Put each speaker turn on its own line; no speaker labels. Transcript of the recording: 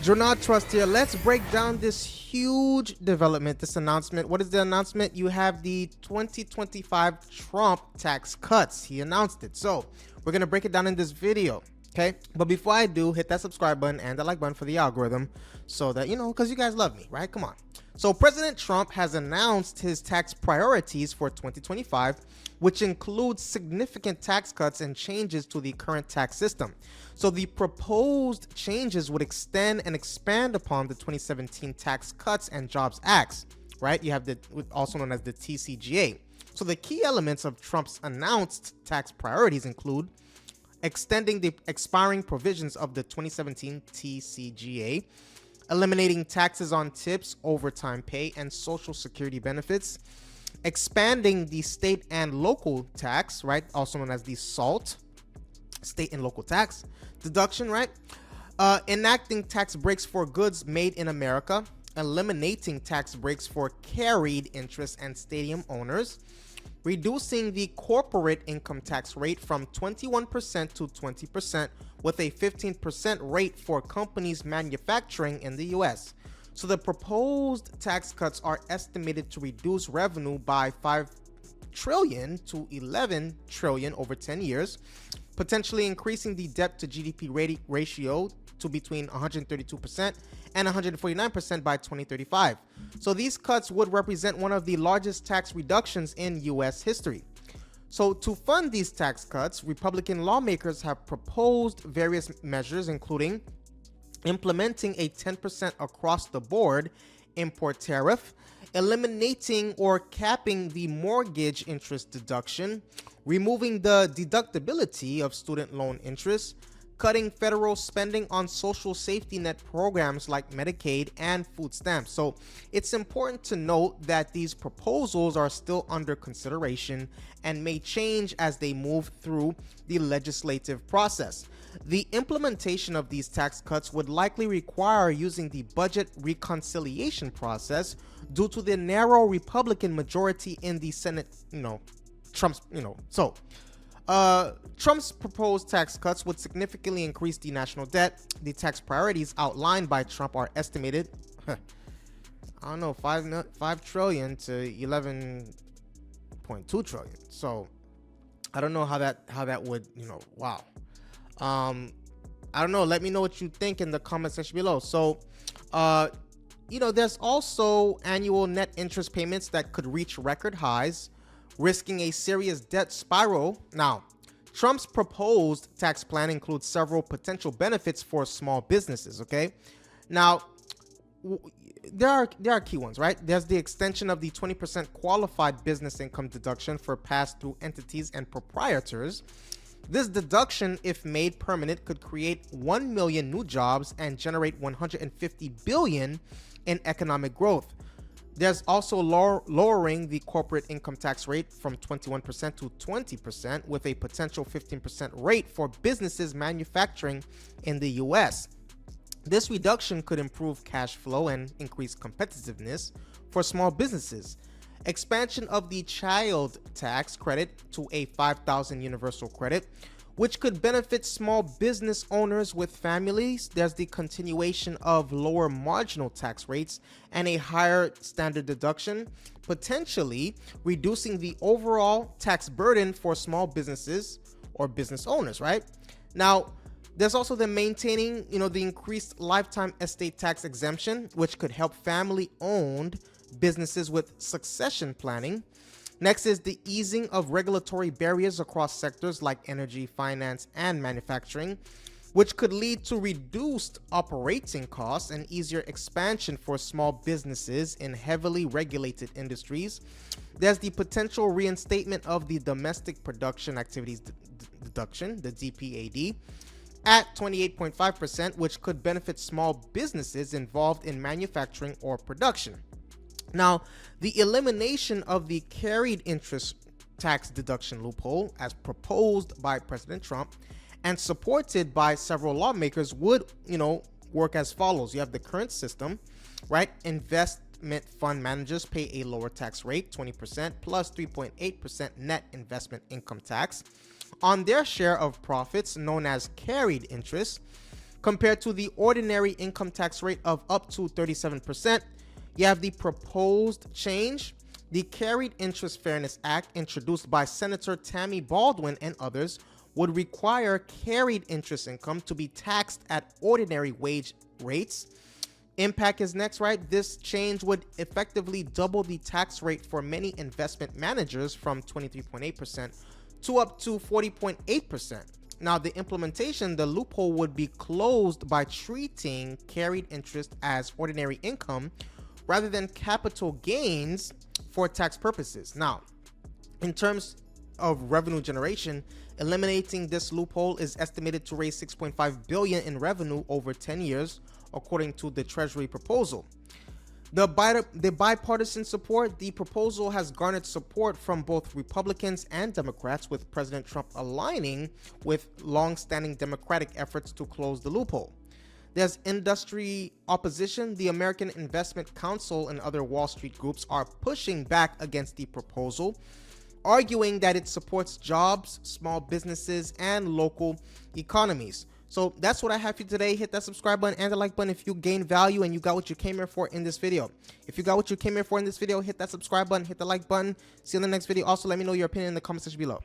Do not trust here. Let's break down this huge development, this announcement. What is the announcement? You have the 2025 Trump tax cuts. He announced it. So we're going to break it down in this video. Okay. But before I do, hit that subscribe button and the like button for the algorithm so that, because you guys love me, right? Come on. So President Trump has announced his tax priorities for 2025, which includes significant tax cuts and changes to the current tax system. So the proposed changes would extend and expand upon the 2017 Tax Cuts and Jobs Acts, right? You have the also known as the TCJA. So the key elements of Trump's announced tax priorities include extending the expiring provisions of the 2017 TCJA, eliminating taxes on tips, overtime pay, and social security benefits, expanding the state and local tax, right, also known as the SALT, state and local tax deduction, right, enacting tax breaks for goods made in America, eliminating tax breaks for carried interest and stadium owners, reducing the corporate income tax rate from 21% to 20%, with a 15% rate for companies manufacturing in the US. So the proposed tax cuts are estimated to reduce revenue by $5 trillion to $11 trillion over 10 years, potentially increasing the debt to GDP ratio to between 132% and 149% by 2035. So these cuts would represent one of the largest tax reductions in US history. So to fund these tax cuts, Republican lawmakers have proposed various measures, including implementing a 10% across the board import tariff, eliminating or capping the mortgage interest deduction, removing the deductibility of student loan interest, cutting federal spending on social safety net programs like Medicaid and food stamps. So it's important to note that these proposals are still under consideration and may change as they move through the legislative process. The implementation of these tax cuts would likely require using the budget reconciliation process due to the narrow Republican majority in the Senate, Trump's proposed tax cuts would significantly increase the national debt. The tax priorities outlined by Trump are estimated, 5 trillion to 11.2 trillion. So I don't know how that would, wow. I don't know. Let me know what you think in the comment section below. So, there's also annual net interest payments that could reach record highs, risking a serious debt spiral. Now, Trump's proposed tax plan includes several potential benefits for small businesses, okay? Now, there are key ones, right? There's the extension of the 20% qualified business income deduction for pass-through entities and proprietors. This deduction, if made permanent, could create 1 million new jobs and generate 150 billion in economic growth. There's also lowering the corporate income tax rate from 21% to 20%, with a potential 15% rate for businesses manufacturing in the US. This reduction could improve cash flow and increase competitiveness for small businesses. Expansion of the child tax credit to a $5,000 universal credit, which could benefit small business owners with families. There's the continuation of lower marginal tax rates and a higher standard deduction, potentially reducing the overall tax burden for small businesses or business owners, right? Now, there's also the maintaining, the increased lifetime estate tax exemption, which could help family-owned businesses with succession planning. Next is the easing of regulatory barriers across sectors like energy, finance, and manufacturing, which could lead to reduced operating costs and easier expansion for small businesses in heavily regulated industries. There's the potential reinstatement of the domestic production activities deduction, the DPAD, at 28.5%, which could benefit small businesses involved in manufacturing or production. Now, the elimination of the carried interest tax deduction loophole, as proposed by President Trump and supported by several lawmakers, would, work as follows. You have the current system, right? Investment fund managers pay a lower tax rate, 20% plus 3.8% net investment income tax on their share of profits, known as carried interest. compared to the ordinary income tax rate of up to 37%. You have the proposed change. The Carried Interest Fairness Act, introduced by Senator Tammy Baldwin and others, would require carried interest income to be taxed at ordinary wage rates. Impact is next, right? This change would effectively double the tax rate for many investment managers from 23.8% to up to 40.8%. Now, the implementation, the loophole would be closed by treating carried interest as ordinary income rather than capital gains for tax purposes. Now, in terms of revenue generation, eliminating this loophole is estimated to raise $6.5 billion in revenue over 10 years, according to the Treasury proposal. The bipartisan support, the proposal has garnered support from both Republicans and Democrats, with President Trump aligning with long-standing Democratic efforts to close the loophole. There's industry opposition. The American Investment Council and other Wall Street groups are pushing back against the proposal, arguing that it supports jobs, small businesses, and local economies. So that's what I have for you today. Hit that subscribe button and the like button if you gained value and you got what you came here for in this video. If you got what you came here for in this video, hit that subscribe button, hit the like button. See you in the next video. Also, let me know your opinion in the comment section below.